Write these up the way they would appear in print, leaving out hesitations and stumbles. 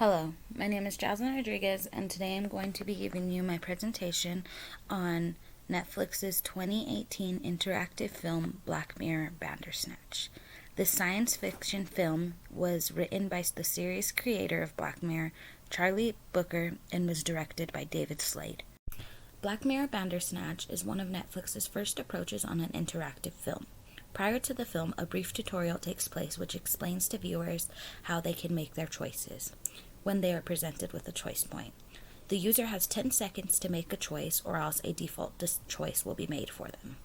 Hello, my name is Jazlyn Rodriguez, and today I'm going to be giving you my presentation on Netflix's 2018 interactive film Black Mirror Bandersnatch. This science fiction film was written by the series creator of Black Mirror, Charlie Brooker, and was directed by David Slade. Black Mirror Bandersnatch is one of Netflix's first approaches on an interactive film. Prior to the film, a brief tutorial takes place which explains to viewers how they can make their choices when they are presented with a choice point. The user has 10 seconds to make a choice, or else a default choice will be made for them.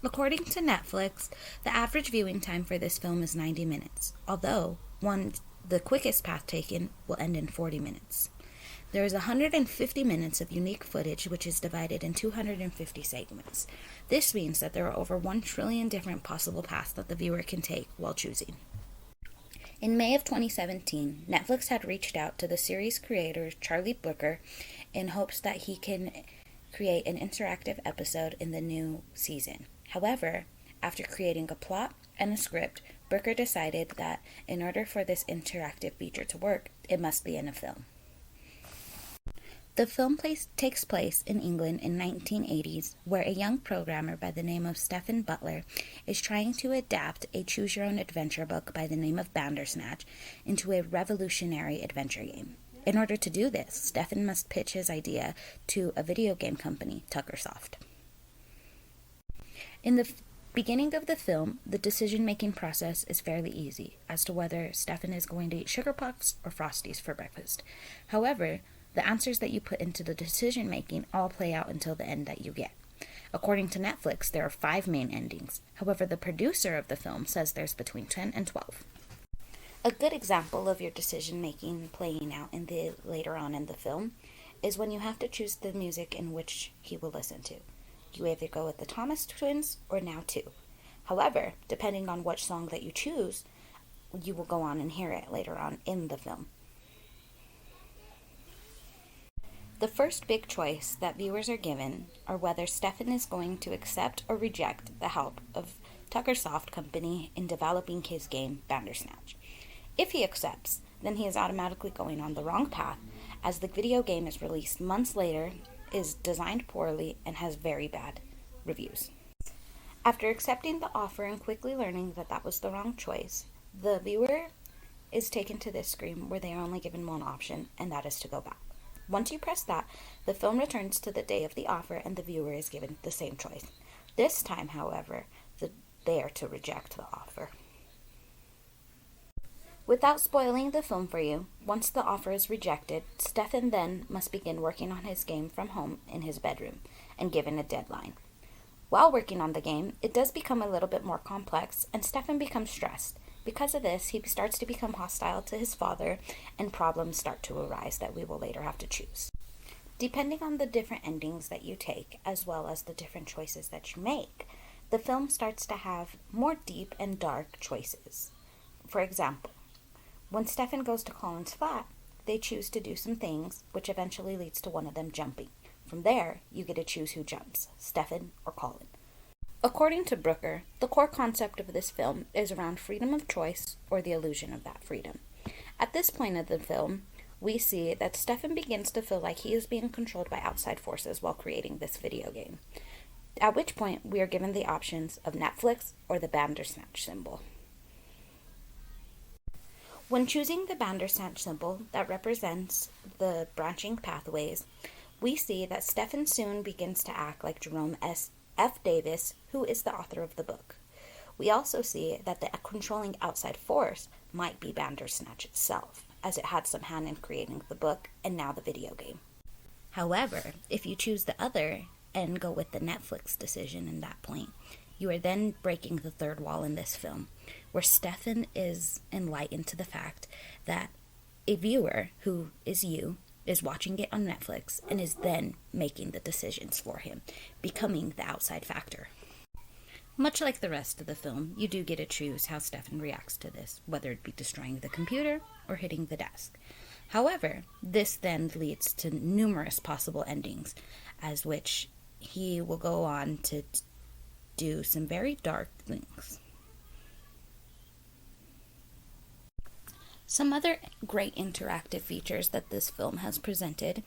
According to Netflix, the average viewing time for this film is 90 minutes, although the quickest path taken will end in 40 minutes. There is 150 minutes of unique footage, which is divided in 250 segments. This means that there are over 1 trillion different possible paths that the viewer can take while choosing. In May of 2017, Netflix had reached out to the series creator Charlie Brooker in hopes that he can create an interactive episode in the new season. However, after creating a plot and a script, Brooker decided that in order for this interactive feature to work, it must be in a film. The film takes place in England in 1980s, where a young programmer by the name of Stephen Butler is trying to adapt a choose-your-own-adventure book by the name of Bandersnatch into a revolutionary adventure game. In order to do this, Stephen must pitch his idea to a video game company, Tuckersoft. In the beginning of the film, the decision-making process is fairly easy as to whether Stephen is going to eat Sugar Puffs or Frosties for breakfast. However, the answers that you put into the decision-making all play out until the end that you get. According to Netflix, there are 5 main endings. However, the producer of the film says there's between 10 and 12. A good example of your decision-making playing out later on in the film is when you have to choose the music in which he will listen to. You either go with the Thomas Twins or Now 2. However, depending on which song that you choose, you will go on and hear it later on in the film. The first big choice that viewers are given are whether Stephen is going to accept or reject the help of Tuckersoft Company in developing his game, Bandersnatch. If he accepts, then he is automatically going on the wrong path, as the video game is released months later, is designed poorly, and has very bad reviews. After accepting the offer and quickly learning that that was the wrong choice, the viewer is taken to this screen where they are only given one option, and that is to go back. Once you press that, the film returns to the day of the offer and the viewer is given the same choice. This time, however, they are to reject the offer. Without spoiling the film for you, once the offer is rejected, Stephen then must begin working on his game from home in his bedroom and given a deadline. While working on the game, it does become a little bit more complex and Stephen becomes stressed. Because of this, he starts to become hostile to his father, and problems start to arise that we will later have to choose. Depending on the different endings that you take, as well as the different choices that you make, the film starts to have more deep and dark choices. For example, when Stephen goes to Colin's flat, they choose to do some things, which eventually leads to one of them jumping. From there, you get to choose who jumps, Stephen or Colin. According to Brooker, the core concept of this film is around freedom of choice, or the illusion of that freedom. At this point of the film, we see that Stephen begins to feel like he is being controlled by outside forces while creating this video game, at which point we are given the options of Netflix or the Bandersnatch symbol. When choosing the Bandersnatch symbol that represents the branching pathways, we see that Stephen soon begins to act like Jerome F. Davis, who is the author of the book. We also see that the controlling outside force might be Bandersnatch itself, as it had some hand in creating the book and now the video game. However, if you choose the other and go with the Netflix decision in that point, you are then breaking the third wall in this film, where Stephen is enlightened to the fact that a viewer, who is you, is watching it on Netflix and is then making the decisions for him, becoming the outside factor. Much like the rest of the film, you do get to choose how Stephen reacts to this, whether it be destroying the computer or hitting the desk. However, this then leads to numerous possible endings, as which he will go on to do some very dark things. Some other great interactive features that this film has presented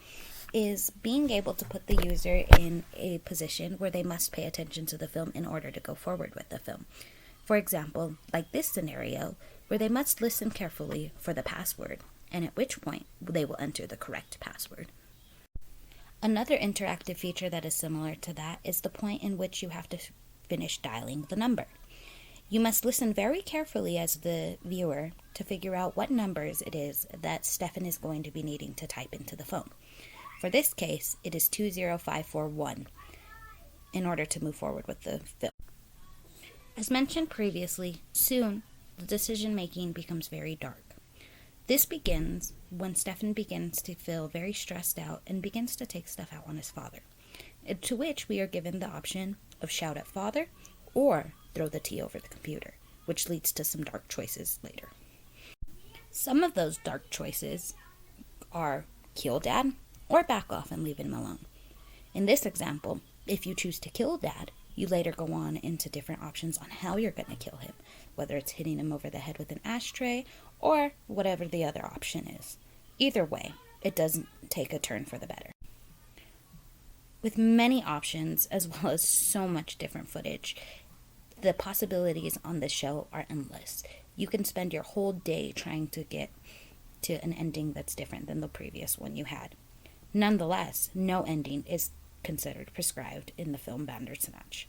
is being able to put the user in a position where they must pay attention to the film in order to go forward with the film. For example, like this scenario, where they must listen carefully for the password, and at which point they will enter the correct password. Another interactive feature that is similar to that is the point in which you have to finish dialing the number. You must listen very carefully as the viewer to figure out what numbers it is that Stefan is going to be needing to type into the phone. For this case, it is 20541 in order to move forward with the film. As mentioned previously, soon the decision-making becomes very dark. This begins when Stefan begins to feel very stressed out and begins to take stuff out on his father, to which we are given the option of shout at father or throw the tea over the computer, which leads to some dark choices later. Some of those dark choices are kill dad or back off and leave him alone. In this example, if you choose to kill dad, you later go on into different options on how you're going to kill him, whether it's hitting him over the head with an ashtray or whatever the other option is. Either way, it doesn't take a turn for the better. With many options, as well as so much different footage, the possibilities on this show are endless. You can spend your whole day trying to get to an ending that's different than the previous one you had. Nonetheless, no ending is considered prescribed in the film Bandersnatch.